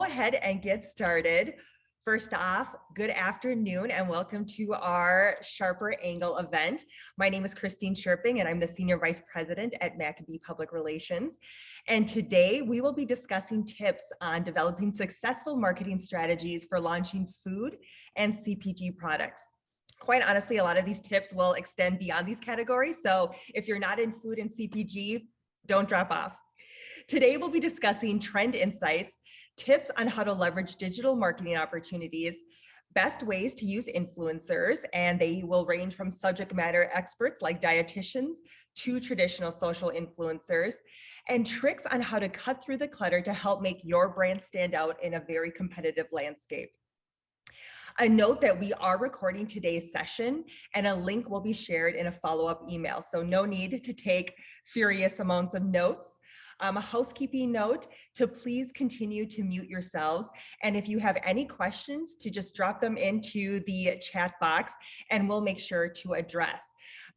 ahead and get started. First off, good afternoon and welcome to our Sharper Angle event. My name is Christine Scherping and I'm the Senior Vice President at Maccabee Public Relations. And today we will be discussing tips on developing successful marketing strategies for launching food and CPG products. Quite honestly, a lot of these tips will extend beyond these categories. So if you're not in food and CPG, don't drop off. Today, we'll be discussing trend insights, tips on how to leverage digital marketing opportunities, best ways to use influencers, and they will range from subject matter experts like dietitians to traditional social influencers, and tricks on how to cut through the clutter to help make your brand stand out in a very competitive landscape. A note that we are recording today's session and a link will be shared in a follow-up email. So no need to take furious amounts of notes. A housekeeping note to please continue to mute yourselves. And if you have any questions, to just drop them into the chat box and we'll make sure to address.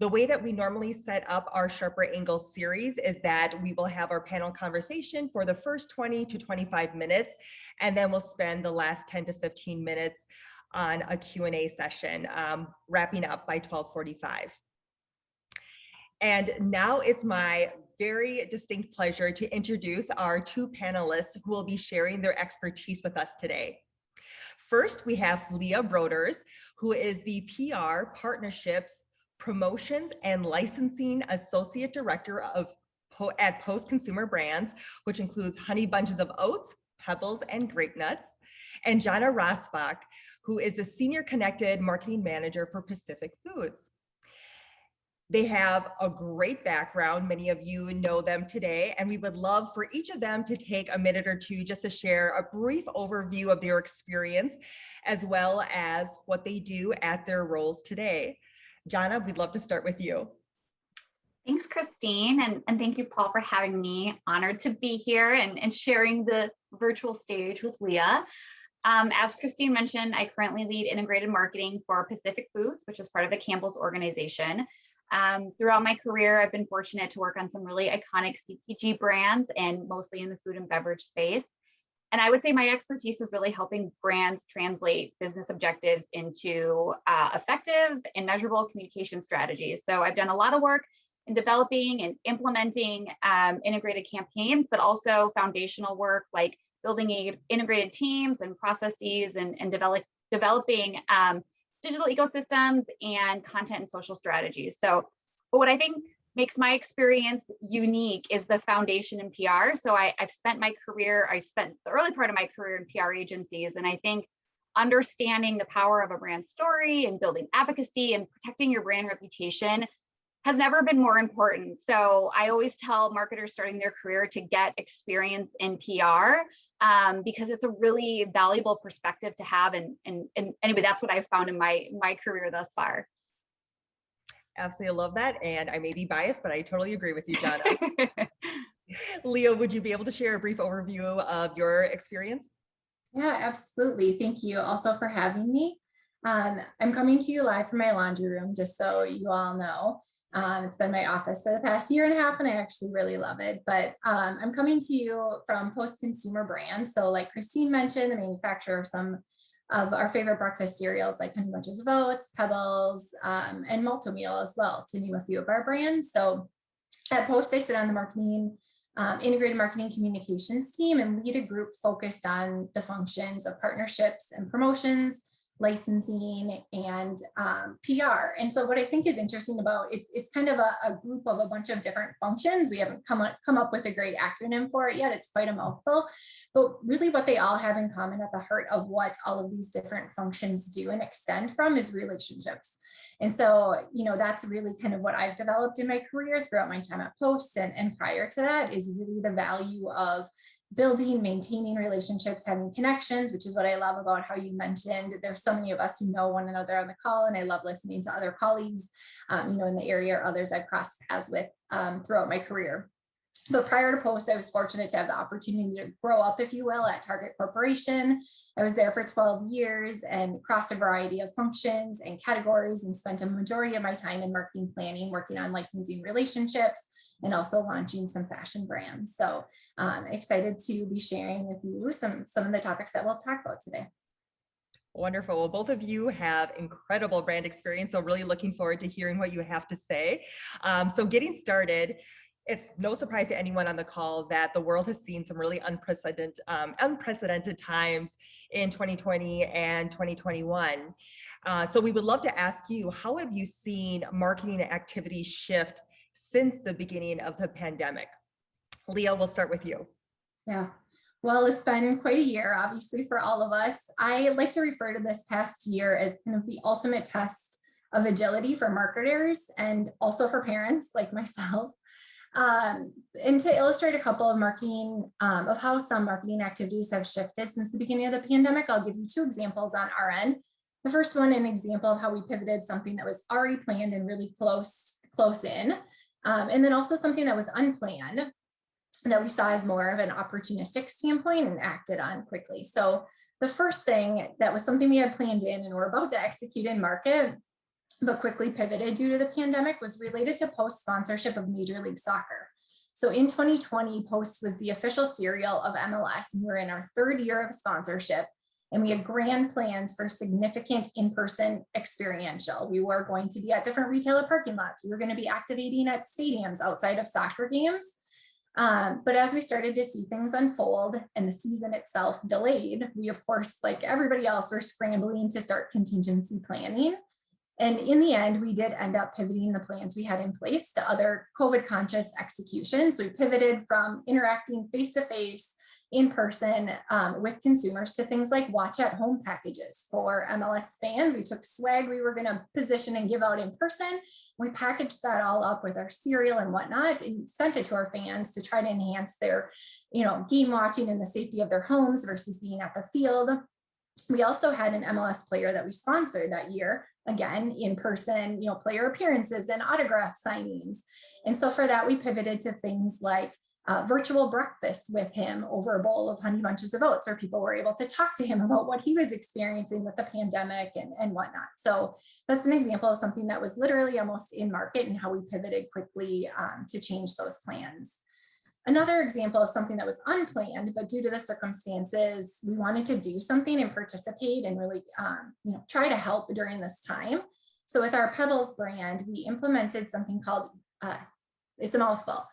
The way that we normally set up our Sharper Angle series is that we will have our panel conversation for the first 20 to 25 minutes, and then we'll spend the last 10 to 15 minutes on a Q&A session, wrapping up by 12:45. And now it's my very distinct pleasure to introduce our two panelists who will be sharing their expertise with us today. First, we have Leah Broeders, who is the PR, Partnerships, Promotions, and Licensing Associate Director at Post Consumer Brands, which includes Honey Bunches of Oats, Pebbles, and Grape Nuts, and Johnna Rossbach, who is the Senior Connected Marketing Manager for Pacific Foods. They have a great background. Many of you know them today, and we would love for each of them to take a minute or two just to share a brief overview of their experience, as well as what they do at their roles today. Johnna, we'd love to start with you. Thanks, Christine, and thank you, Paul, for having me. Honored to be here and sharing the virtual stage with Leah. As Christine mentioned, I currently lead integrated marketing for Pacific Foods, which is part of the Campbell's organization. Throughout my career, I've been fortunate to work on some really iconic CPG brands and mostly in the food and beverage space. And I would say my expertise is really helping brands translate business objectives into effective and measurable communication strategies. So I've done a lot of work in developing and implementing integrated campaigns, but also foundational work like building integrated teams and processes and developing digital ecosystems and content and social strategies. But what I think makes my experience unique is the foundation in PR. So I spent the early part of my career in PR agencies. And I think understanding the power of a brand story and building advocacy and protecting your brand reputation has never been more important. So I always tell marketers starting their career to get experience in PR because it's a really valuable perspective to have. And anyway, that's what I've found in my career thus far. Absolutely love that. And I may be biased, but I totally agree with you, Johnna. Leah, would you be able to share a brief overview of your experience? Yeah, absolutely. Thank you also for having me. I'm coming to you live from my laundry room, just so you all know. It's been my office for the past year and a half, and I actually really love it. But I'm coming to you from Post Consumer Brands. So like Christine mentioned, the manufacturer of some of our favorite breakfast cereals like Honey Bunches of Oats, Pebbles, and Malto-Meal as well, to name a few of our brands. So at Post, I sit on the marketing, integrated marketing communications team and lead a group focused on the functions of partnerships and promotions, licensing, and PR. And so what I think is interesting about it's kind of a group of a bunch of different functions. We haven't come up with a great acronym for it yet. It's quite a mouthful, but really what they all have in common at the heart of what all of these different functions do and extend from is relationships. And so, that's really kind of what I've developed in my career throughout my time at Post. And prior to that is really the value of building, maintaining relationships, having connections, which is what I love about how you mentioned. There's so many of us who know one another on the call, and I love listening to other colleagues, in the area or others I've crossed paths with throughout my career. But prior to Post, I was fortunate to have the opportunity to grow up, if you will, at Target Corporation. I was there for 12 years and crossed a variety of functions and categories and spent a majority of my time in marketing planning, working on licensing relationships and also launching some fashion brands. So excited to be sharing with you some of the topics that we'll talk about today. Wonderful. Well, both of you have incredible brand experience, so really looking forward to hearing what you have to say. So getting started, it's no surprise to anyone on the call that the world has seen some really unprecedented times in 2020 and 2021. So we would love to ask you, how have you seen marketing activities shift since the beginning of the pandemic? Leah, we'll start with you. Yeah. Well, it's been quite a year, obviously, for all of us. I like to refer to this past year as kind of the ultimate test of agility for marketers and also for parents like myself. And to illustrate a couple of of how some marketing activities have shifted since the beginning of the pandemic, I'll give you two examples on our end. The first one, an example of how we pivoted something that was already planned and really close in, and then also something that was unplanned that we saw as more of an opportunistic standpoint and acted on quickly. So the first thing that was something we had planned in and we're about to execute in market, but quickly pivoted due to the pandemic, was related to Post sponsorship of Major League Soccer. So in 2020, Post was the official cereal of MLS. And we're in our third year of sponsorship, and we had grand plans for significant in-person experiential. We were going to be at different retailer parking lots. We were going to be activating at stadiums outside of soccer games. But as we started to see things unfold and the season itself delayed, we, of course, like everybody else, were scrambling to start contingency planning. And in the end, we did end up pivoting the plans we had in place to other COVID conscious executions. So we pivoted from interacting face-to-face in person with consumers to things like watch at home packages for MLS fans. We took swag we were going to position and give out in person. We packaged that all up with our cereal and whatnot and sent it to our fans to try to enhance their, game watching in the safety of their homes versus being at the field. We also had an MLS player that we sponsored that year, again, in person, player appearances and autograph signings. And so for that, we pivoted to things like virtual breakfast with him over a bowl of Honey Bunches of Oats, where people were able to talk to him about what he was experiencing with the pandemic and whatnot. So that's an example of something that was literally almost in market and how we pivoted quickly to change those plans. Another example of something that was unplanned, but due to the circumstances, we wanted to do something and participate and really try to help during this time. So with our Pebbles brand, we implemented something called, it's a mouthful,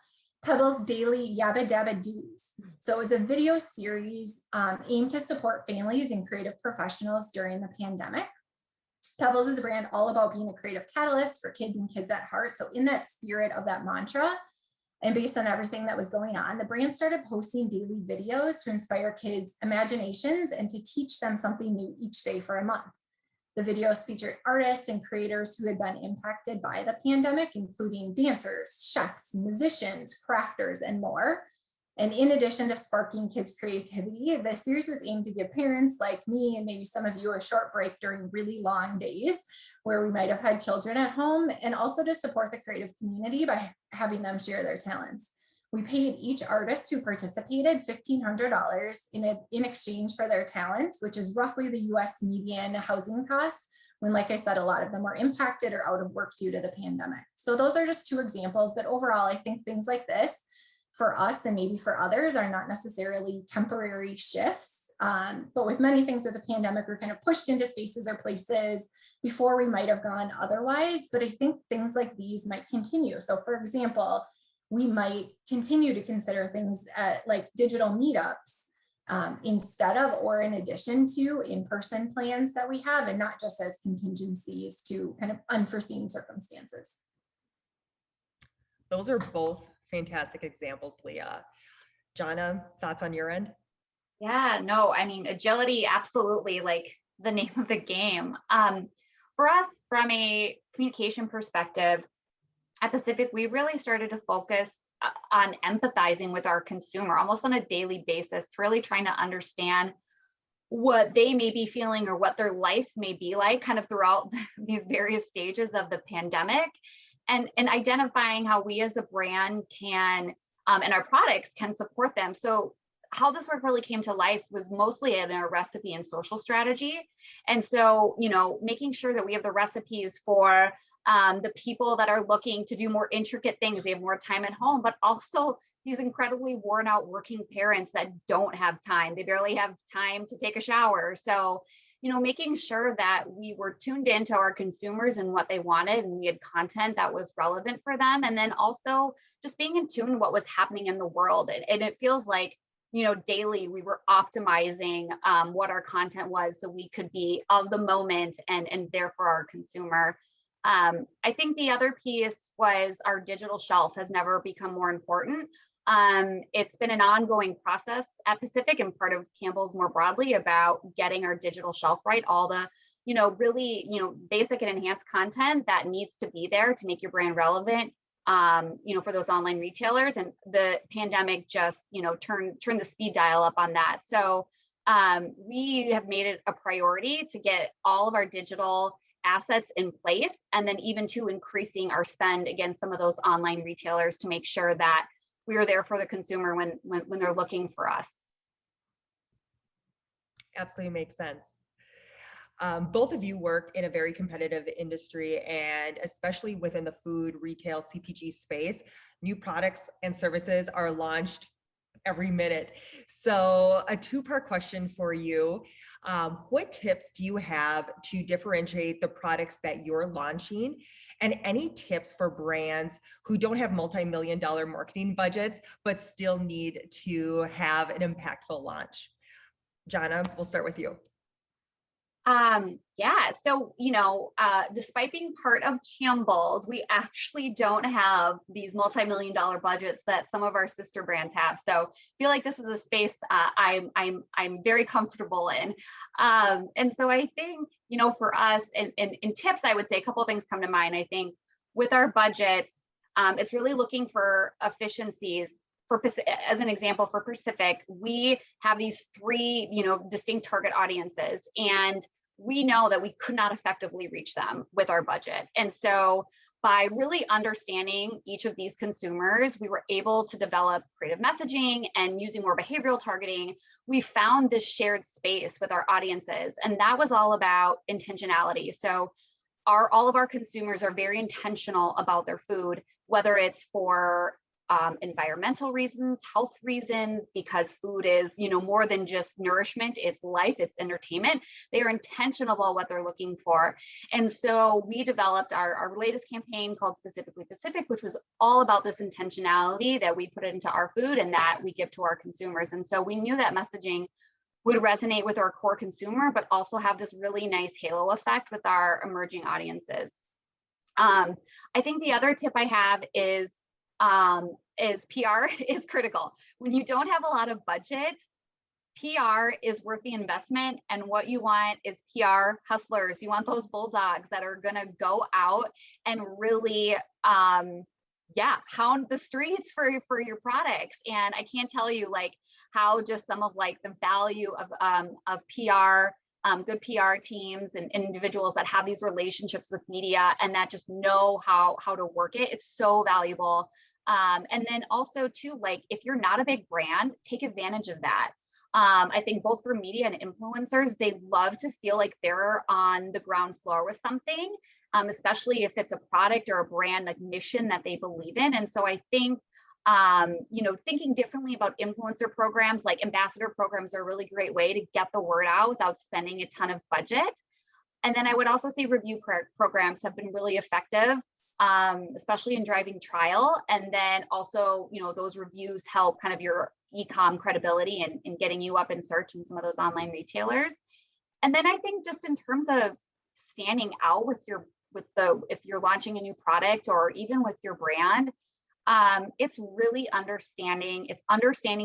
Pebbles Daily Yabba Dabba Do's. So it was a video series aimed to support families and creative professionals during the pandemic. Pebbles is a brand all about being a creative catalyst for kids and kids at heart. So in that spirit of that mantra, and based on everything that was going on, the brand started posting daily videos to inspire kids' imaginations and to teach them something new each day for a month. The videos featured artists and creators who had been impacted by the pandemic, including dancers, chefs, musicians, crafters, and more. And in addition to sparking kids' creativity, the series was aimed to give parents like me and maybe some of you a short break during really long days where we might have had children at home, and also to support the creative community by having them share their talents. We paid each artist who participated $1,500 in exchange for their talent, which is roughly the US median housing cost, when, like I said, a lot of them were impacted or out of work due to the pandemic. So those are just two examples, but overall, I think things like this for us and maybe for others are not necessarily temporary shifts. But with many things with the pandemic, we're kind of pushed into spaces or places before we might have gone otherwise. But I think things like these might continue. So for example, we might continue to consider things like digital meetups instead of or in addition to in-person plans that we have, and not just as contingencies to kind of unforeseen circumstances. Those are both fantastic examples, Leah. Johnna, thoughts on your end? Yeah, no, I mean, agility, absolutely, like the name of the game. For us, from a communication perspective, at Pacific, we really started to focus on empathizing with our consumer almost on a daily basis, to really trying to understand what they may be feeling or what their life may be like kind of throughout these various stages of the pandemic, and identifying how we as a brand can and our products can support them. So how this work really came to life was mostly in our recipe and social strategy. And so, making sure that we have the recipes for the people that are looking to do more intricate things, they have more time at home, but also these incredibly worn out working parents that don't have time. They barely have time to take a shower. So, making sure that we were tuned into our consumers and what they wanted, and we had content that was relevant for them. And then also just being in tune with what was happening in the world. And it feels like, daily we were optimizing what our content was so we could be of the moment and there for our consumer. I think the other piece was our digital shelf has never become more important. It's been an ongoing process at Pacific and part of Campbell's more broadly about getting our digital shelf right. All the, really, basic and enhanced content that needs to be there to make your brand relevant, for those online retailers. And the pandemic just, turned the speed dial up on that. So we have made it a priority to get all of our digital assets in place, and then even to increasing our spend against some of those online retailers to make sure that we are there for the consumer when they're looking for us. Absolutely makes sense. Both of you work in a very competitive industry, and especially within the food, retail, CPG space, new products and services are launched every minute. So a two-part question for you. What tips do you have to differentiate the products that you're launching? And any tips for brands who don't have multi-million-dollar marketing budgets, but still need to have an impactful launch? Johnna, we'll start with you. So, despite being part of Campbell's, we actually don't have these multi-million-dollar budgets that some of our sister brands have. So I feel like this is a space I'm very comfortable in. And so I think, for us and tips, I would say a couple of things come to mind. I think with our budgets, it's really looking for efficiencies. As an example, for Pacific, we have these three, distinct target audiences, and we know that we could not effectively reach them with our budget. And so by really understanding each of these consumers, we were able to develop creative messaging, and using more behavioral targeting, we found this shared space with our audiences. And that was all about intentionality. So all of our consumers are very intentional about their food, whether it's for environmental reasons, health reasons, because food is, more than just nourishment, it's life, it's entertainment. They are intentional about what they're looking for. And so we developed our latest campaign called Specifically Pacific, which was all about this intentionality that we put into our food and that we give to our consumers. And so we knew that messaging would resonate with our core consumer, but also have this really nice halo effect with our emerging audiences. I think the other tip I have is PR is critical. When you don't have a lot of budget, PR is worth the investment. And what you want is PR hustlers. You want those bulldogs that are going to go out and really, hound the streets for your products. And I can't tell you how just some of the value of PR, good PR teams and individuals that have these relationships with media and that just know how to work it. It's so valuable. And then also too, if you're not a big brand, take advantage of that. I think both for media and influencers, they love to feel like they're on the ground floor with something, especially if it's a product or a brand mission that they believe in. And so I think, thinking differently about influencer programs, like ambassador programs, are a really great way to get the word out without spending a ton of budget. And then I would also say review programs have been really effective, especially in driving trial. And then also, those reviews help kind of your e-com credibility and getting you up in search in some of those online retailers. And then I think just in terms of standing out if you're launching a new product or even with your brand, it's really understanding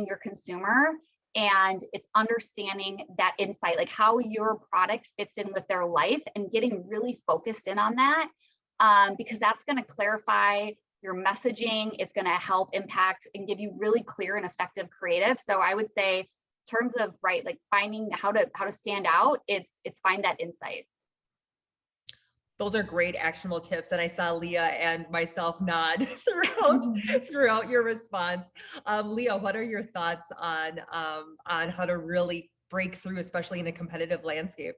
your consumer, and it's understanding that insight, like how your product fits in with their life, and getting really focused in on that, because that's going to clarify your messaging. It's going to help impact and give you really clear and effective creative. So I would say, in terms of finding how to stand out, it's find that insight. Those are great actionable tips. And I saw Leah and myself nod Mhm. throughout your response. Leah, what are your thoughts on how to really break through, especially in a competitive landscape?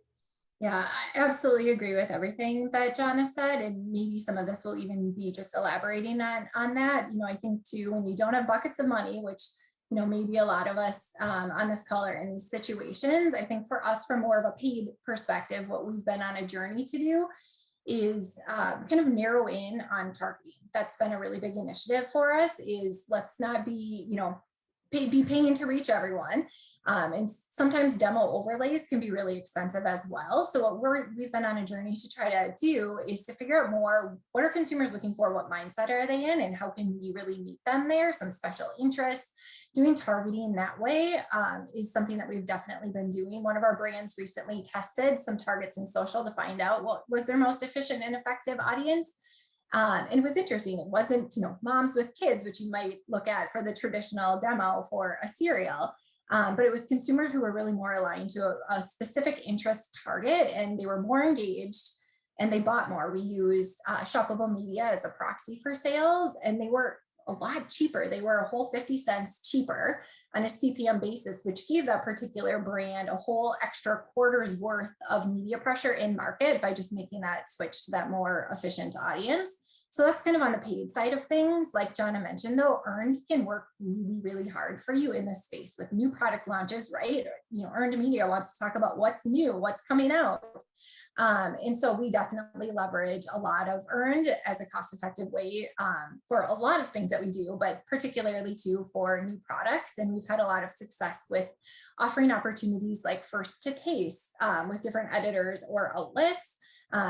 Yeah, I absolutely agree with everything that Johnna said, and maybe some of this will even be just elaborating on that. I think too, when you don't have buckets of money, which maybe a lot of us on this call are in these situations. I think for us, from more of a paid perspective, what we've been on a journey to do is kind of narrow in on targeting. That's been a really big initiative for us. Is let's not be be paying to reach everyone. And sometimes demo overlays can be really expensive as well. So what we've been on a journey to try to do is to figure out more, what are consumers looking for? What mindset are they in? And how can we really meet them there? Some special interests. Doing targeting that way is something that we've definitely been doing. One of our brands recently tested some targets in social to find out what was their most efficient and effective audience. And it was interesting. It wasn't, moms with kids, which you might look at for the traditional demo for a cereal, but it was consumers who were really more aligned to a specific interest target, and they were more engaged and they bought more. We used shoppable media as a proxy for sales, and they were a lot cheaper. They were a whole 50 cents cheaper on a CPM basis, which gave that particular brand a whole extra quarter's worth of media pressure in market by just making that switch to that more efficient audience. So that's kind of on the paid side of things. Like Johnna mentioned, though, earned can work really, really hard for you in this space with new product launches, right? Earned media wants to talk about what's new, what's coming out. And so we definitely leverage a lot of earned as a cost-effective way for a lot of things that we do, but particularly too for new products. And we've had a lot of success with offering opportunities like first to taste with different editors or outlets.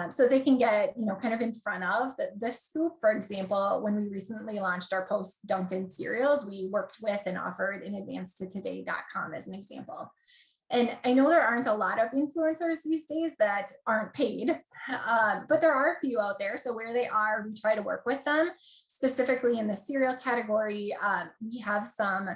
So they can get, kind of in front of the scoop. For example, when we recently launched our post Dunkin' cereals, we worked with and offered in advance to today.com as an example. And I know there aren't a lot of influencers these days that aren't paid, but there are a few out there. So where they are, we try to work with them. Specifically in the cereal category, we have some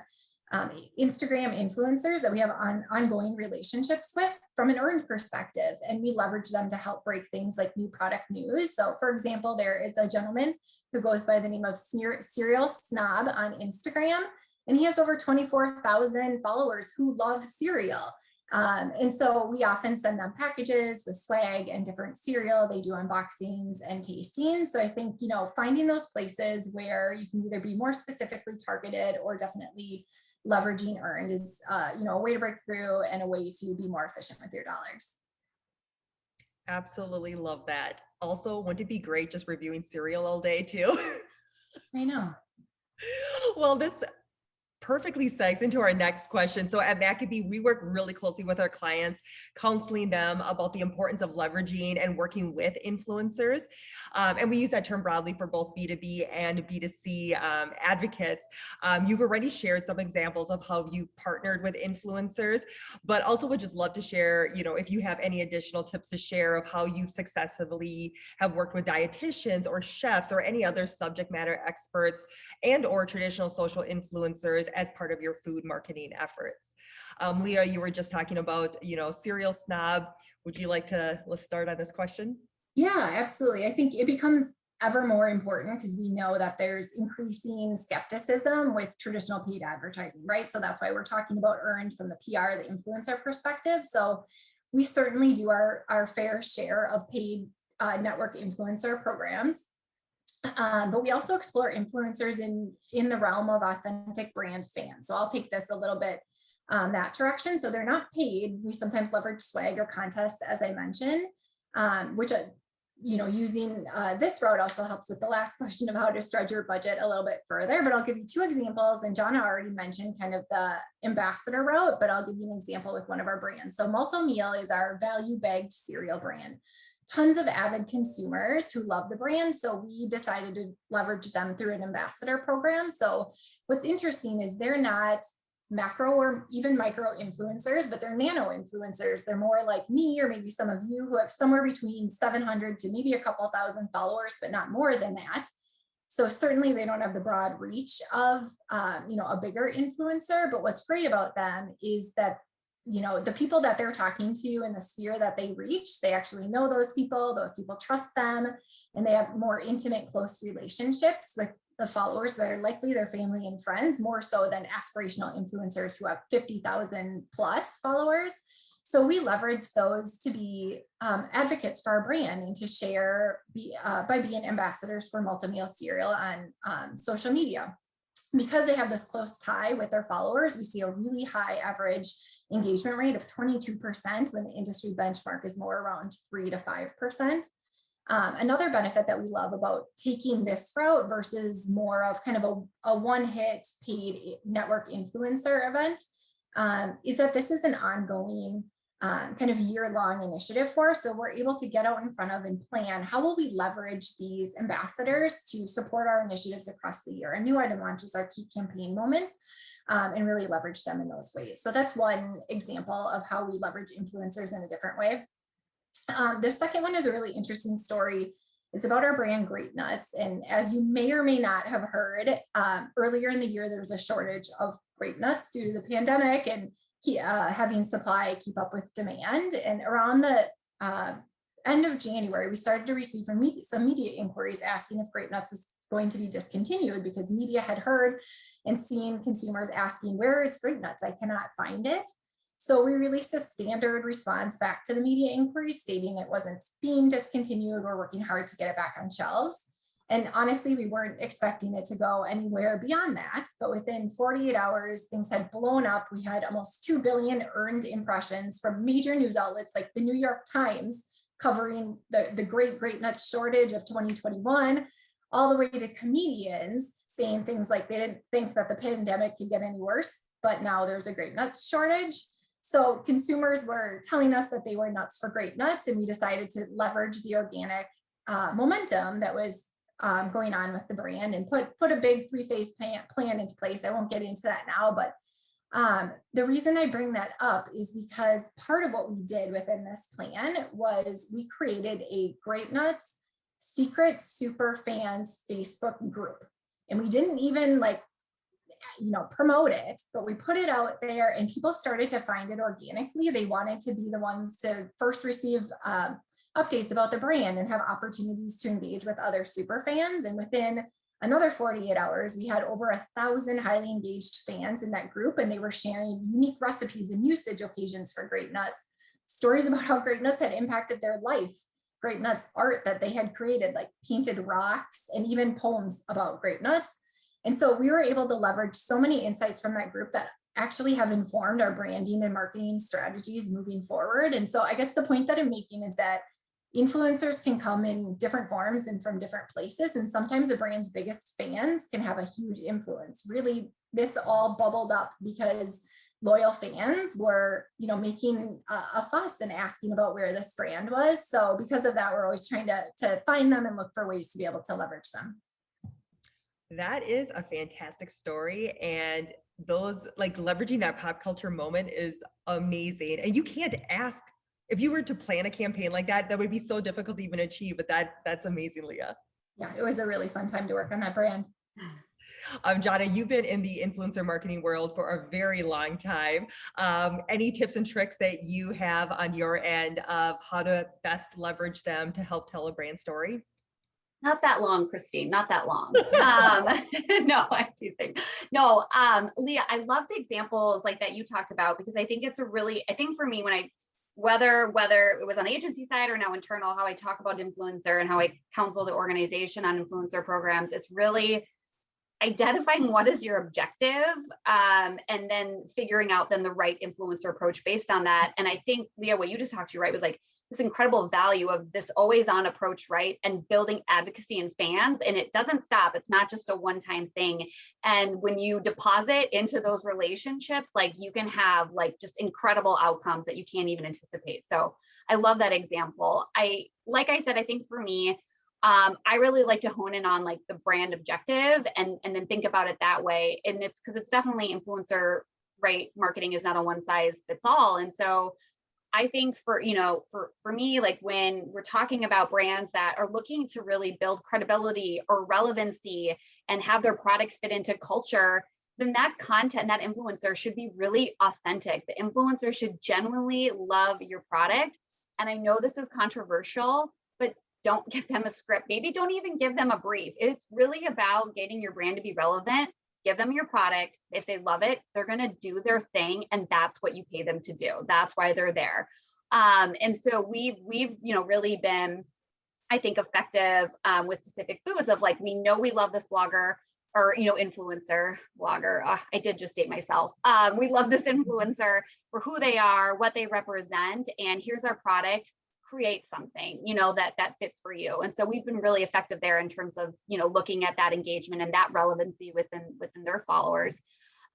Instagram influencers that we have ongoing relationships with from an earned perspective, and we leverage them to help break things like new product news. So for example, there is a gentleman who goes by the name of Cereal Snob on Instagram, and he has over 24,000 followers who love cereal. And so we often send them packages with swag and different cereal. They do unboxings and tastings. So I think, finding those places where you can either be more specifically targeted or definitely leveraging earned is, a way to break through and a way to be more efficient with your dollars. Absolutely love that. Also, wouldn't it be great just reviewing cereal all day too? I know. Well, this perfectly segues into our next question. So at Maccabee, we work really closely with our clients, counseling them about the importance of leveraging and working with influencers. And we use that term broadly for both B2B and B2C advocates. You've already shared some examples of how you've partnered with influencers, but also would just love to share, if you have any additional tips to share of how you've successfully have worked with dietitians or chefs or any other subject matter experts and or traditional social influencers as part of your food marketing efforts. Leah, you were just talking about, Cereal Snob. Would you like to, let's start on this question? Yeah, absolutely. I think it becomes ever more important because we know that there's increasing skepticism with traditional paid advertising, right? So that's why we're talking about earned from the PR, the influencer perspective. So we certainly do our fair share of paid network influencer programs. But we also explore influencers in the realm of authentic brand fans. So I'll take this a little bit that direction. So they're not paid. We sometimes leverage swag or contests, as I mentioned, which, using this route also helps with the last question of how to stretch your budget a little bit further. But I'll give you two examples. And Johnna already mentioned kind of the ambassador route, but I'll give you an example with one of our brands. So Malto Meal is our value bagged cereal brand. Tons of avid consumers who love the brand. So we decided to leverage them through an ambassador program. So what's interesting is they're not macro or even micro influencers, but they're nano influencers. They're more like me, or maybe some of you who have somewhere between 700 to maybe a couple thousand followers, but not more than that. So certainly they don't have the broad reach of, a bigger influencer, but what's great about them is that the people that they're talking to in the sphere that they reach, they actually know those people trust them, and they have more intimate, close relationships with the followers that are likely their family and friends, more so than aspirational influencers who have 50,000 plus followers. So we leverage those to be advocates for our brand and to share by being ambassadors for Multi-Meal cereal on social media. Because they have this close tie with their followers, we see a really high average engagement rate of 22% when the industry benchmark is more around 3 to 5%. Another benefit that we love about taking this route versus more of kind of a one-hit paid network influencer event is that this is an ongoing kind of year-long initiative for us. So we're able to get out in front of and plan how will we leverage these ambassadors to support our initiatives across the year. And new item launches are key campaign moments and really leverage them in those ways. So that's one example of how we leverage influencers in a different way. The second one is a really interesting story. It's about our brand Great Nuts. And as you may or may not have heard, earlier in the year, there was a shortage of Great Nuts due to the pandemic and having supply keep up with demand. And around the end of January, we started to receive some media inquiries asking if Great Nuts was going to be discontinued, because media had heard and seen consumers asking, where is Great Nuts? I cannot find it. So we released a standard response back to the media inquiry stating it wasn't being discontinued. We're working hard to get it back on shelves. And honestly, we weren't expecting it to go anywhere beyond that. But within 48 hours, things had blown up. We had almost 2 billion earned impressions from major news outlets like the New York Times covering the Great Nuts shortage of 2021, all the way to comedians saying things like they didn't think that the pandemic could get any worse, but now there's a Great Nuts shortage. So consumers were telling us that they were nuts for Great Nuts, and we decided to leverage the organic momentum that was going on with the brand and put a big 3-phase plan into place. I won't get into that now, but the reason I bring that up is because part of what we did within this plan was we created a Great Nuts secret super fans Facebook group. And we didn't even promote it, but we put it out there and people started to find it organically. They wanted to be the ones to first receive updates about the brand and have opportunities to engage with other super fans. And within another 48 hours, we had over 1,000 highly engaged fans in that group, and they were sharing unique recipes and usage occasions for Great Nuts, stories about how Great Nuts had impacted their life, Great Nuts art that they had created, like painted rocks, and even poems about Great Nuts. And so we were able to leverage so many insights from that group that actually have informed our branding and marketing strategies moving forward. And so I guess the point that I'm making is that influencers can come in different forms and from different places. And sometimes a brand's biggest fans can have a huge influence. Really, this all bubbled up because loyal fans were, making a fuss and asking about where this brand was. So because of that, we're always trying to find them and look for ways to be able to leverage them. That is a fantastic story. And those leveraging that pop culture moment is amazing. And you can't ask, if you were to plan a campaign like that, that would be so difficult to even achieve, but that's amazing, Leah. Yeah, it was a really fun time to work on that brand. Johnna, you've been in the influencer marketing world for a very long time. Any tips and tricks that you have on your end of how to best leverage them to help tell a brand story? Not that long, Christine, not that long. No, I'm teasing. No, Leah, I love the examples like that you talked about, because I think it's I think for me, whether it was on the agency side or now internal, how I talk about influencer and how I counsel the organization on influencer programs, it's really identifying what is your objective, and then figuring out then the right influencer approach based on that. And I think, Leah, what you just talked to, right, was like this incredible value of this always on approach, right? And building advocacy and fans, and it doesn't stop. It's not just a one-time thing. And when you deposit into those relationships, you can have just incredible outcomes that you can't even anticipate. So I love that example. Like I said, I think for me, I really like to hone in on the brand objective and then think about it that way. And it's because it's definitely influencer, right? Marketing is not a one size fits all. And so I think for me, when we're talking about brands that are looking to really build credibility or relevancy and have their products fit into culture, then that content, that influencer should be really authentic. The influencer should genuinely love your product. And I know this is controversial, but don't give them a script. Maybe don't even give them a brief. It's really about getting your brand to be relevant. Give them your product. If they love it, they're going to do their thing. And that's what you pay them to do. That's why they're there. And so we've really been, I think, effective with Pacific Foods of like, we know we love this blogger or, influencer blogger. I did just date myself. We love this influencer for who they are, what they represent, and here's our product. Create something, that fits for you. And so we've been really effective there in terms of, looking at that engagement and that relevancy within their followers.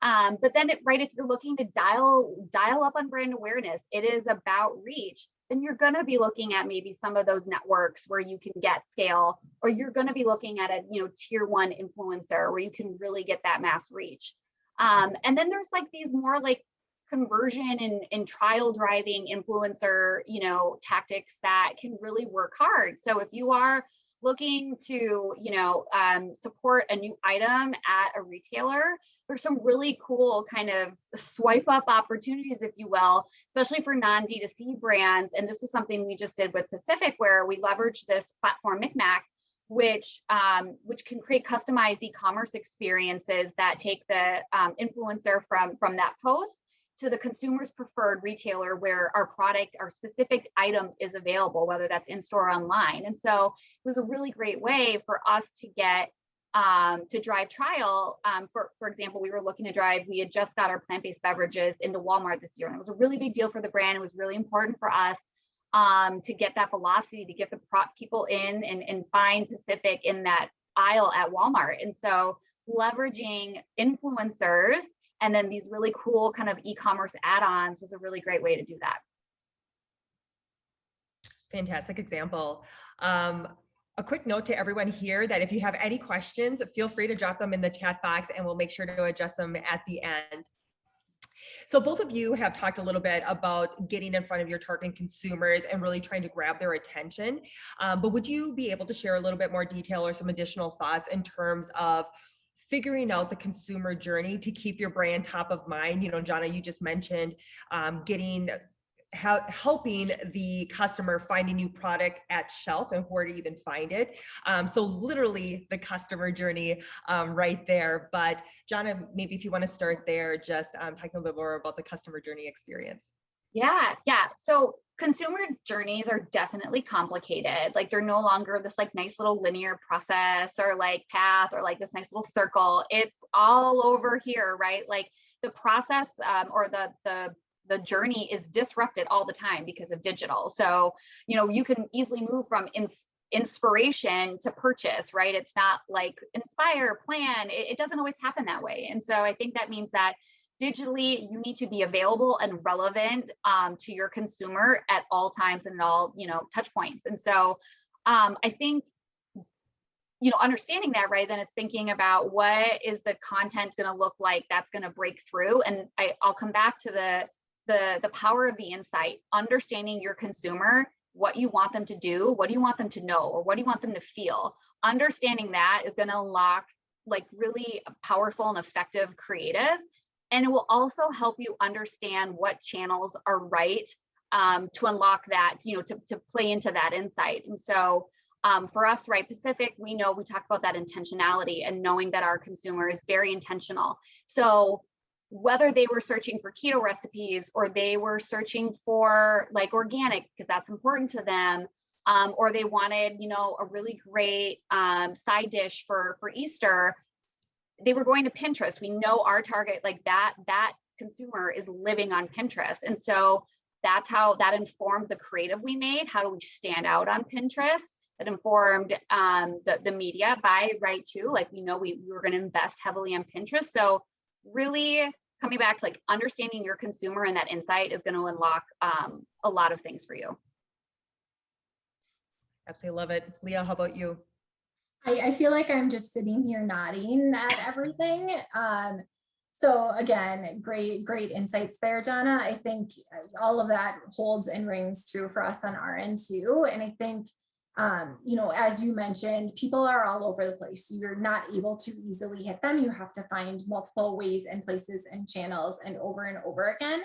But then, if you're looking to dial up on brand awareness, it is about reach. Then you're going to be looking at maybe some of those networks where you can get scale, or you're going to be looking at a tier 1 influencer where you can really get that mass reach. And then there's like these more like conversion and trial driving influencer tactics that can really work hard. So if you are looking to support a new item at a retailer, there's some really cool kind of swipe up opportunities, if you will, especially for non-D2C brands. And this is something we just did with Pacific, where we leveraged this platform Micmac, which can create customized e-commerce experiences that take the influencer from that post to the consumer's preferred retailer where our specific item is available, whether that's in store or online. And so it was a really great way for us to get to drive trial. For example, we had just got our plant-based beverages into Walmart this year, and it was a really big deal for the brand. It was really important for us to get that velocity, to get the people in and find Pacific in that aisle at Walmart. And so leveraging influencers and then these really cool kind of e-commerce add-ons was a really great way to do that. Fantastic example. A quick note to everyone here that if you have any questions, feel free to drop them in the chat box and we'll make sure to address them at the end. So both of you have talked a little bit about getting in front of your target consumers and really trying to grab their attention. But would you be able to share a little bit more detail or some additional thoughts in terms of figuring out the consumer journey to keep your brand top of mind? Johnna, you just mentioned helping the customer find a new product at shelf and where to even find it. So literally the customer journey right there. But Johnna, maybe if you want to start there, just talking a little bit more about the customer journey experience. Yeah. So consumer journeys are definitely complicated. Like they're no longer this like nice little linear process or like path or like this nice little circle. It's all over here, right? Like the process or the journey is disrupted all the time because of digital. So, you can easily move from inspiration to purchase, right? It's not like inspire, plan. It doesn't always happen that way. And so I think that means that digitally, you need to be available and relevant to your consumer at all times and at all, touch points. And so I think, understanding that, right, then it's thinking about what is the content going to look like that's going to break through. And I'll come back to the power of the insight, understanding your consumer, what you want them to do, what do you want them to know, or what do you want them to feel? Understanding that is going to unlock like really powerful and effective creative. And it will also help you understand what channels are right to unlock that, to play into that insight. And so for us, right, Pacific, we talk about that intentionality and knowing that our consumer is very intentional. So whether they were searching for keto recipes or they were searching for like organic, because that's important to them, or they wanted, a really great side dish for Easter, they were going to Pinterest. We know our target, like that consumer is living on Pinterest. And so that's how that informed the creative we made. How do we stand out on Pinterest? That informed the media buy, right, too. Like, we were going to invest heavily on Pinterest. So really coming back to like understanding your consumer and that insight is going to unlock a lot of things for you. Absolutely love it. Leah, how about you? I feel like I'm just sitting here nodding at everything. So again, great insights there, Johnna. I think all of that holds and rings true for us on our end too. And I think As you mentioned, people are all over the place. You're not able to easily hit them. You have to find multiple ways and places and channels and over again.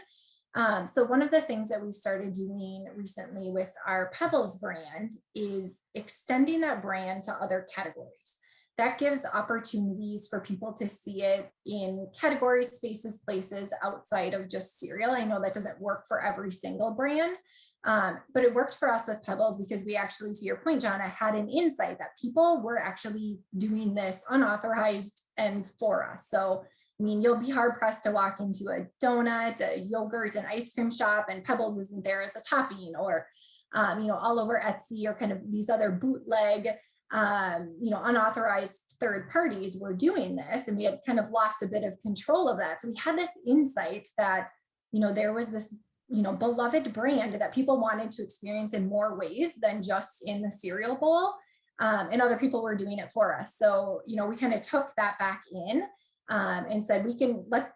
So one of the things that we've started doing recently with our Pebbles brand is extending that brand to other categories. That gives opportunities for people to see it in categories, spaces, places outside of just cereal. I know that doesn't work for every single brand, but it worked for us with Pebbles because we actually, to your point, Johnna, had an insight that people were actually doing this unauthorized and for us. So, I mean, you'll be hard pressed to walk into a donut, a yogurt, an ice cream shop, and Pebbles isn't there as a topping, or, all over Etsy or kind of these other bootleg, unauthorized third parties were doing this, and we had kind of lost a bit of control of that. So we had this insight that, there was this beloved brand that people wanted to experience in more ways than just in the cereal bowl. And other people were doing it for us. So, we kind of took that back in and said,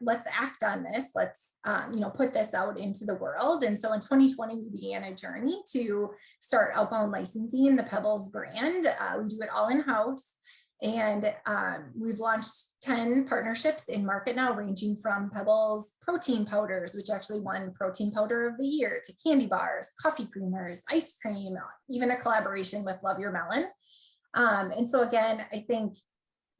let's act on this. Let's, put this out into the world. And so in 2020, we began a journey to start outbound licensing the Pebbles brand. We do it all in-house. And we've launched 10 partnerships in market now, ranging from Pebbles protein powders, which actually won protein powder of the year, to candy bars, coffee creamers, ice cream, even a collaboration with Love Your Melon. And so again, I think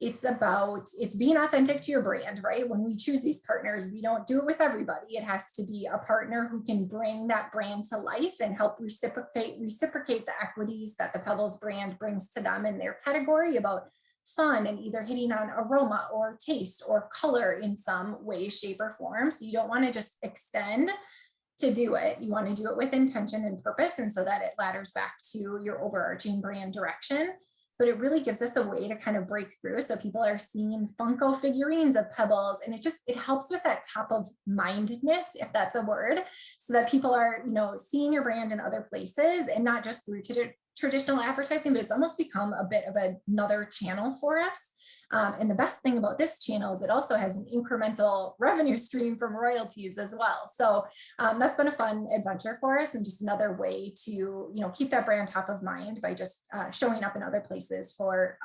it's being authentic to your brand, right? When we choose these partners, we don't do it with everybody. It has to be a partner who can bring that brand to life and help reciprocate the equities that the Pebbles brand brings to them in their category about fun and either hitting on aroma or taste or color in some way, shape, or form. So you don't want to just extend to do it. You want to do it with intention and purpose. And so that it ladders back to your overarching brand direction. But it really gives us a way to kind of break through. So people are seeing Funko figurines of Pebbles, and it helps with that top of mindedness, if that's a word, so that people are, seeing your brand in other places and not just through traditional advertising, but it's almost become a bit of another channel for us. And the best thing about this channel is it also has an incremental revenue stream from royalties as well. So that's been a fun adventure for us, and just another way to, keep that brand top of mind by just showing up in other places for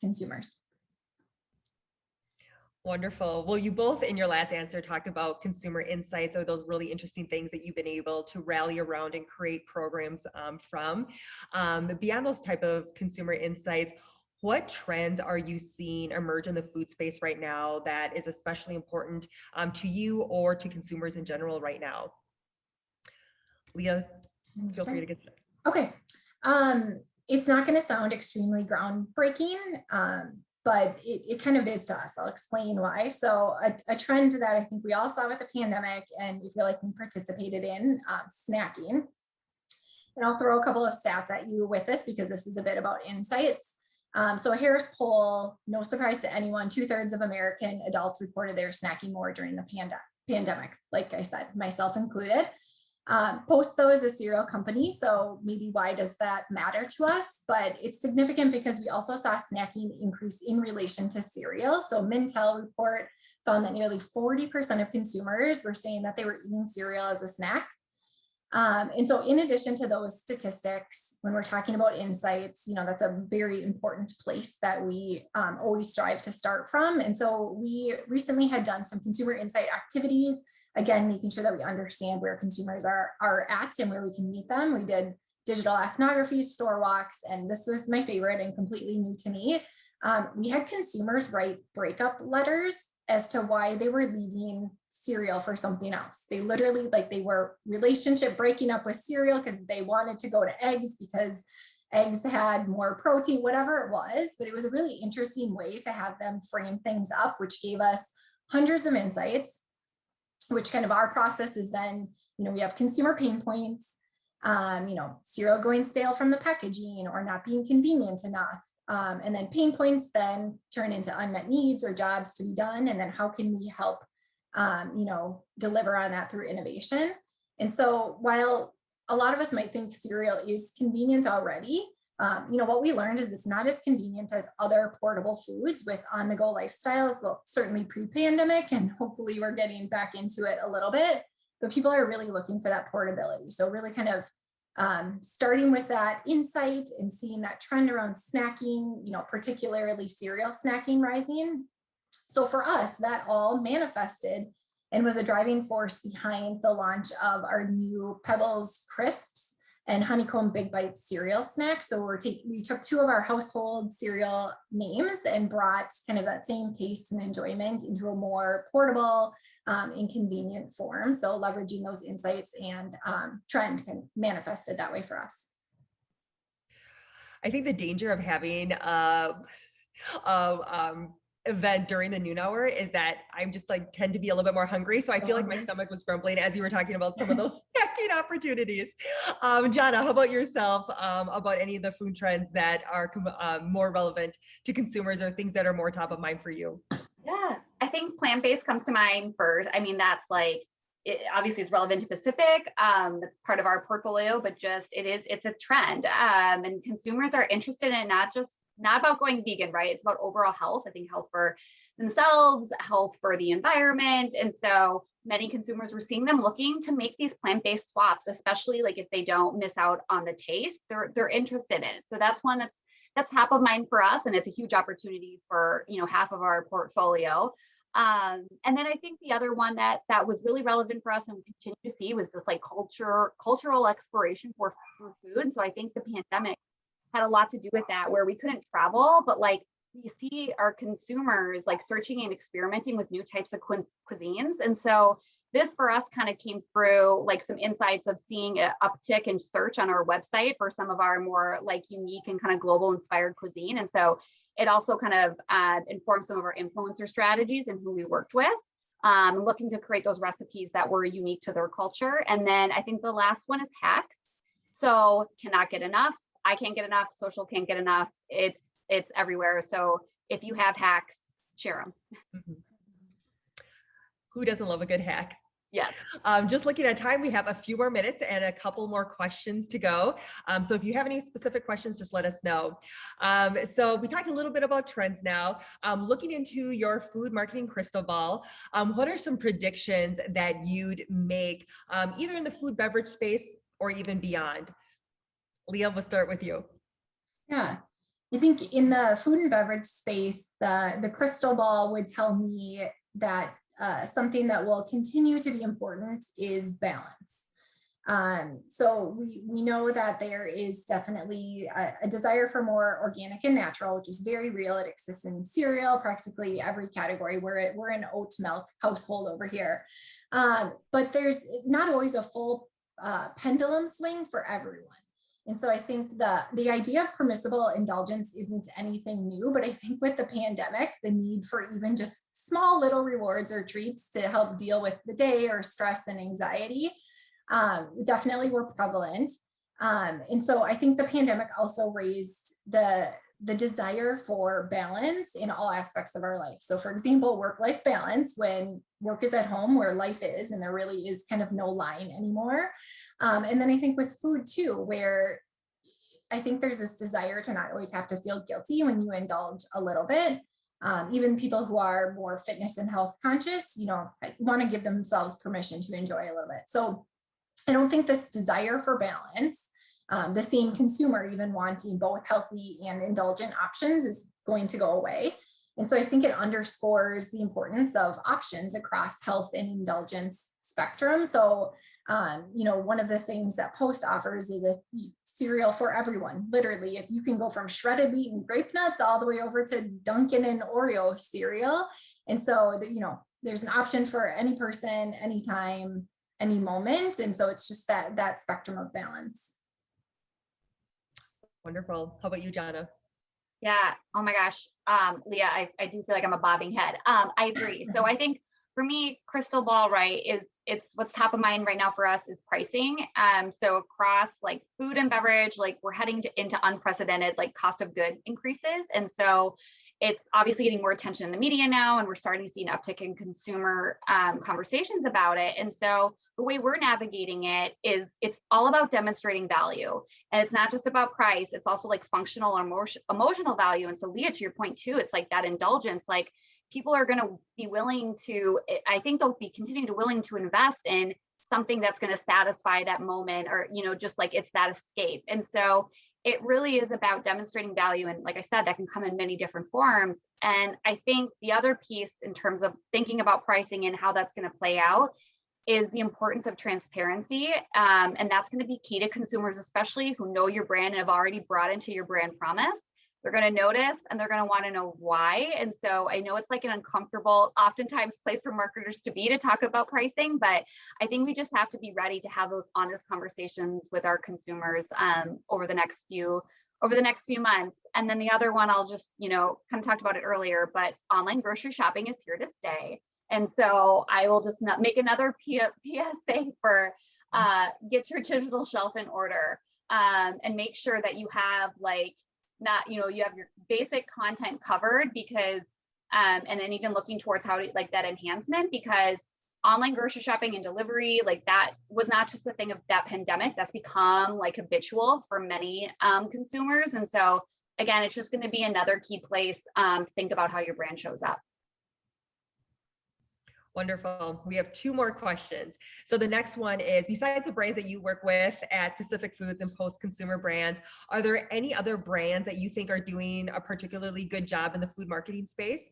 consumers. Wonderful. Well, you both in your last answer talked about consumer insights, or those really interesting things that you've been able to rally around and create programs from. Beyond those type of consumer insights, what trends are you seeing emerge in the food space right now that is especially important to you or to consumers in general right now? Leah, feel free to get started. Okay. It's not going to sound extremely groundbreaking, but it kind of is to us. I'll explain why. So a trend that I think we all saw with the pandemic, and we feel like we participated in, snacking. And I'll throw a couple of stats at you with this because this is a bit about insights. So a Harris poll, no surprise to anyone, 2/3 of American adults reported they were snacking more during the pandemic. Like I said, myself included. Post though is a cereal company, so maybe why does that matter to us? But it's significant because we also saw snacking increase in relation to cereal. So Mintel report found that nearly 40% of consumers were saying that they were eating cereal as a snack. And so in addition to those statistics, when we're talking about insights, that's a very important place that we always strive to start from. And so we recently had done some consumer insight activities, again, making sure that we understand where consumers are at and where we can meet them. We did digital ethnography, store walks, and this was my favorite and completely new to me. We had consumers write breakup letters as to why they were leaving cereal for something else. They literally, they were relationship breaking up with cereal because they wanted to go to eggs because eggs had more protein, whatever it was. But it was a really interesting way to have them frame things up, which gave us hundreds of insights, which kind of our process is then, we have consumer pain points, cereal going stale from the packaging or not being convenient enough. And then pain points then turn into unmet needs or jobs to be done. And then how can we help, deliver on that through innovation? And so while a lot of us might think cereal is convenient already, what we learned is it's not as convenient as other portable foods with on-the-go lifestyles. Well, certainly pre-pandemic, and hopefully we're getting back into it a little bit, but people are really looking for that portability. So really kind of starting with that insight and seeing that trend around snacking, particularly cereal snacking rising. So for us, that all manifested and was a driving force behind the launch of our new Pebbles Crisps and Honeycomb Big Bites cereal snacks. So we took two of our household cereal names and brought kind of that same taste and enjoyment into a more portable and convenient form. So leveraging those insights and trend kind of manifested that way for us. I think the danger of having event during the noon hour is that I'm just tend to be a little bit more hungry. So I feel like my stomach was grumbling as you were talking about some of those snacking opportunities. Johnna, how about yourself, about any of the food trends that are more relevant to consumers or things that are more top of mind for you? Yeah, I think plant-based comes to mind first. I mean, that's obviously it's relevant to Pacific. It's part of our portfolio, but it's a trend. And consumers are interested in not about going vegan, right? It's about overall health. I think health for themselves, health for the environment. And so many consumers, we're seeing them looking to make these plant-based swaps, especially if they don't miss out on the taste, they're interested in it. So that's one that's top of mind for us. And it's a huge opportunity for, half of our portfolio. And then I think the other one that was really relevant for us and we continue to see was this cultural exploration for food. So I think the pandemic had a lot to do with that, where we couldn't travel, but we see our consumers searching and experimenting with new types of cuisines. And so this for us kind of came through some insights of seeing an uptick in search on our website for some of our more unique and kind of global inspired cuisine. And so it also kind of informed some of our influencer strategies and who we worked with, looking to create those recipes that were unique to their culture. And then I think the last one is hacks. So cannot get enough. I can't get enough. Social can't get enough. It's everywhere. So if you have hacks, share them. Mm-hmm. Who doesn't love a good hack? Yes. Just looking at time, we have a few more minutes and a couple more questions to go. So if you have any specific questions, just let us know. So we talked a little bit about trends now. Looking into your food marketing crystal ball, what are some predictions that you'd make either in the food beverage space or even beyond? Leah, we'll start with you. Yeah, I think in the food and beverage space, the crystal ball would tell me that something that will continue to be important is balance. So we know that there is definitely a desire for more organic and natural, which is very real. It exists in cereal, practically every category. We're an oat milk household over here. But there's not always a full pendulum swing for everyone. And so I think the idea of permissible indulgence isn't anything new, but I think with the pandemic, the need for even just small little rewards or treats to help deal with the day or stress and anxiety definitely were prevalent. And so I think the pandemic also raised the desire for balance in all aspects of our life. So for example, work-life balance, when work is at home where life is, and there really is kind of no line anymore. And then I think with food too, where I think there's this desire to not always have to feel guilty when you indulge a little bit. Even people who are more fitness and health conscious, want to give themselves permission to enjoy a little bit. So I don't think this desire for balance, the same consumer even wanting both healthy and indulgent options, is going to go away. And so I think it underscores the importance of options across health and indulgence spectrum. So, one of the things that Post offers is a cereal for everyone. Literally, if you can go from shredded wheat and grape nuts all the way over to Dunkin' and Oreo cereal. And so, there's an option for any person, anytime, any moment. And so it's just that spectrum of balance. Wonderful. How about you, Johnna? Yeah. Oh my gosh. Leah, I do feel like I'm a bobbing head. I agree. So I think for me, crystal ball, right, it's what's top of mind right now for us is pricing. So across food and beverage, we're heading into unprecedented cost of good increases. And so it's obviously getting more attention in the media now, and we're starting to see an uptick in consumer conversations about it. And so the way we're navigating it is it's all about demonstrating value. And it's not just about price, it's also functional or emotional value. And so Leah, to your point too, it's that indulgence, people are going to be willing to, I think they'll be continuing to willing to invest in something that's going to satisfy that moment, or, just like it's that escape. And so it really is about demonstrating value. And like I said, that can come in many different forms. And I think the other piece in terms of thinking about pricing and how that's going to play out is the importance of transparency. And that's going to be key to consumers, especially who know your brand and have already brought into your brand promise. They're going to notice and they're going to want to know why. And so I know it's like an uncomfortable, oftentimes, place for marketers to be to talk about pricing, but I think we just have to be ready to have those honest conversations with our consumers over the next few months. And then the other one, I'll just, kind of talked about it earlier, but online grocery shopping is here to stay. And so I will just not make another PSA for get your digital shelf in order, and make sure that you have you have your basic content covered, because and then even looking towards how to that enhancement, because online grocery shopping and delivery, that was not just a thing of that pandemic, that's become habitual for many consumers. And so again, it's just going to be another key place to think about how your brand shows up. Wonderful. We have two more questions. So the next one is, besides the brands that you work with at Pacific Foods and Post Consumer Brands, are there any other brands that you think are doing a particularly good job in the food marketing space?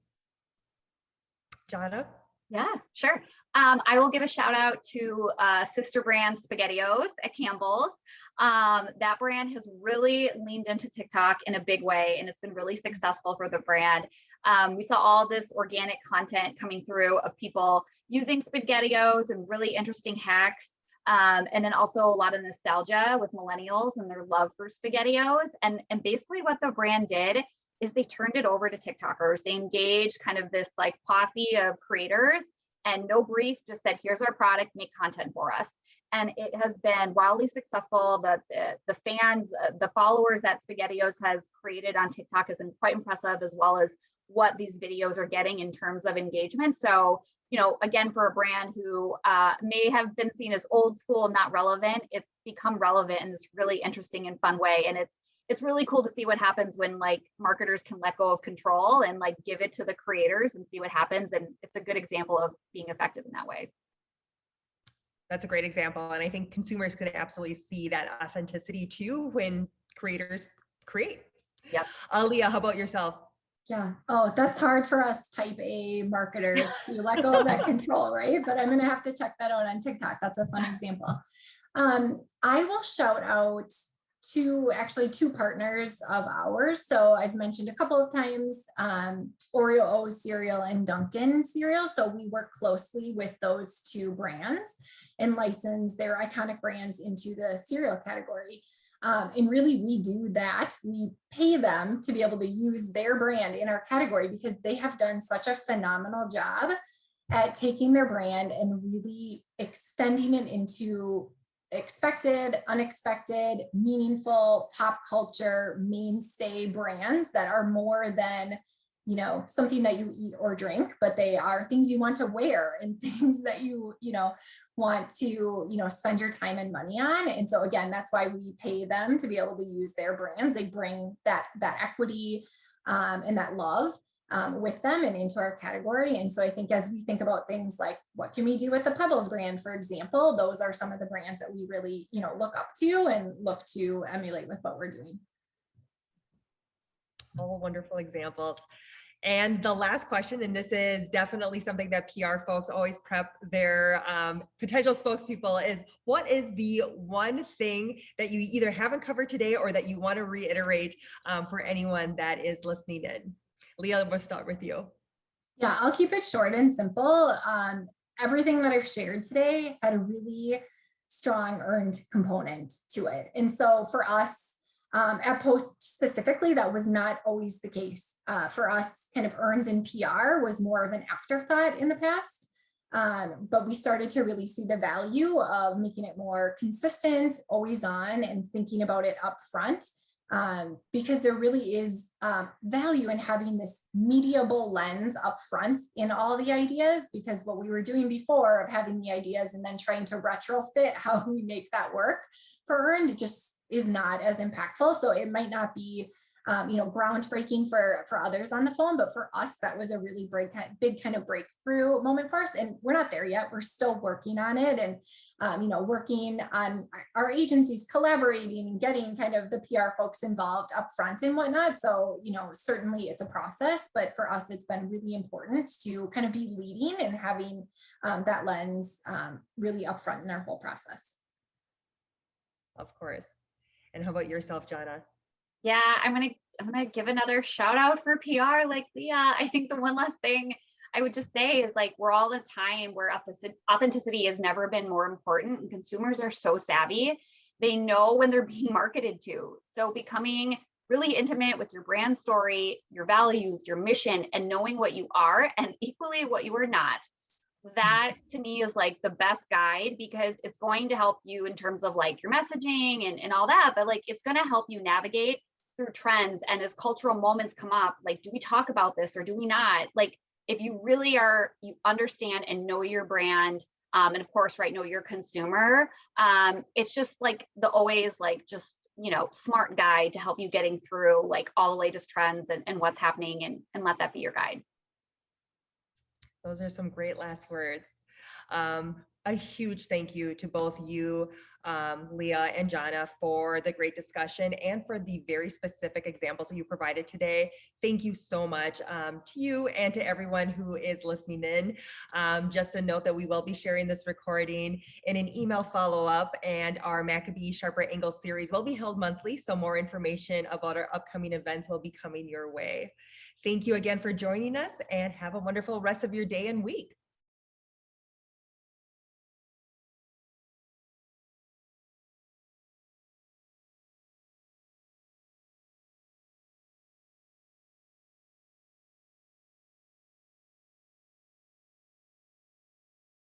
Johnna? Yeah, sure. I will give a shout out to sister brand SpaghettiOs at Campbell's. That brand has really leaned into TikTok in a big way, and it's been really successful for the brand. We saw all this organic content coming through of people using SpaghettiOs and really interesting hacks. And then also a lot of nostalgia with millennials and their love for SpaghettiOs. And basically what the brand did is they turned it over to TikTokers. They engaged kind of this posse of creators, and no brief, just said, here's our product, make content for us. And it has been wildly successful. The fans, the followers that SpaghettiOs has created on TikTok has been quite impressive, as well as what these videos are getting in terms of engagement. So, again, for a brand who may have been seen as old school, not relevant, it's become relevant in this really interesting and fun way. And it's really cool to see what happens when marketers can let go of control and give it to the creators and see what happens. And it's a good example of being effective in that way. That's a great example. And I think consumers can absolutely see that authenticity too when creators create. Yep. Leah, how about yourself? Yeah. Oh, that's hard for us type A marketers to let go of that control, right? But I'm going to have to check that out on TikTok. That's a fun example. I will shout out two partners of ours. So I've mentioned a couple of times Oreo O's cereal and Dunkin' cereal. So we work closely with those two brands and license their iconic brands into the cereal category. And really, we do that. We pay them to be able to use their brand in our category because they have done such a phenomenal job at taking their brand and really extending it into expected, unexpected, meaningful pop culture mainstay brands that are more than, something that you eat or drink, but they are things you want to wear and things that you want to, spend your time and money on. And so again, that's why we pay them to be able to use their brands. They bring that equity and that love with them and into our category. And so I think as we think about things like what can we do with the Pebbles brand, for example, those are some of the brands that we really, look up to and look to emulate with what we're doing. All wonderful examples. And the last question, and this is definitely something that PR folks always prep their potential spokespeople, is what is the one thing that you either haven't covered today or that you want to reiterate for anyone that is listening in? Leah, we'll start with you. Yeah, I'll keep it short and simple. Everything that I've shared today had a really strong earned component to it. And so for us, at Post specifically, that was not always the case. For us, kind of earned in PR was more of an afterthought in the past. But we started to really see the value of making it more consistent, always on, and thinking about it up front. Because there really is value in having this mediable lens up front in all the ideas, because what we were doing before of having the ideas and then trying to retrofit how we make that work for earned just is not as impactful. So it might not be groundbreaking for others on the phone, but for us, that was a really big kind of breakthrough moment for us. And we're not there yet. We're still working on it, and working on our agencies collaborating and getting kind of the PR folks involved up front and whatnot. So, certainly it's a process, but for us, it's been really important to kind of be leading and having that lens really upfront in our whole process. Of course. And how about yourself, Johnna? Yeah, I'm gonna give another shout out for PR like Leah. I think the one last thing I would just say is like, we're all at a time where authenticity has never been more important, and consumers are so savvy. They know when they're being marketed to. So becoming really intimate with your brand story, your values, your mission, and knowing what you are and equally what you are not. That to me is like the best guide, because it's going to help you in terms of like your messaging and all that, but like it's going to help you navigate through trends. And as cultural moments come up, like, do we talk about this or do we not? Like, if you really you understand and know your brand, and of course, right, know your consumer, it's just like the always like just, smart guide to help you getting through like all the latest trends and what's happening, and let that be your guide. Those are some great last words. A huge thank you to both you, Leah and Johnna, for the great discussion and for the very specific examples that you provided today. Thank you so much to you and to everyone who is listening in. Just a note that we will be sharing this recording in an email follow-up, and our Maccabee Sharper Angle series will be held monthly, so more information about our upcoming events will be coming your way. Thank you again for joining us, and have a wonderful rest of your day and week.